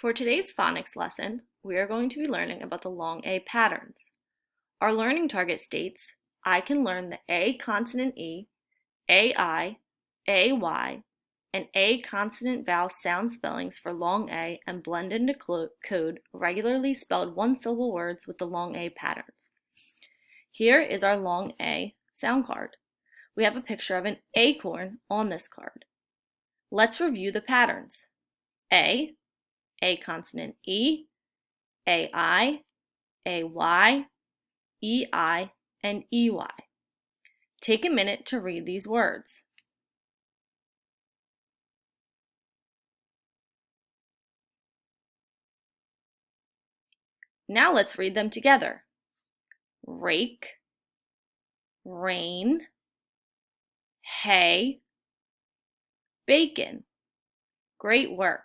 For today's phonics lesson, we are going to be learning about the long A patterns. Our learning target states, I can learn the A consonant E, AI, AY, and A consonant vowel sound spellings for long A and blend into code regularly spelled one-syllable words with the long A patterns. Here is our long A sound card. We have a picture of an acorn on this card. Let's review the patterns. A consonant E, AI, AY, EI, and EY. Take a minute to read these words. Now let's read them together. Rake, rain, hay, bacon. Great work.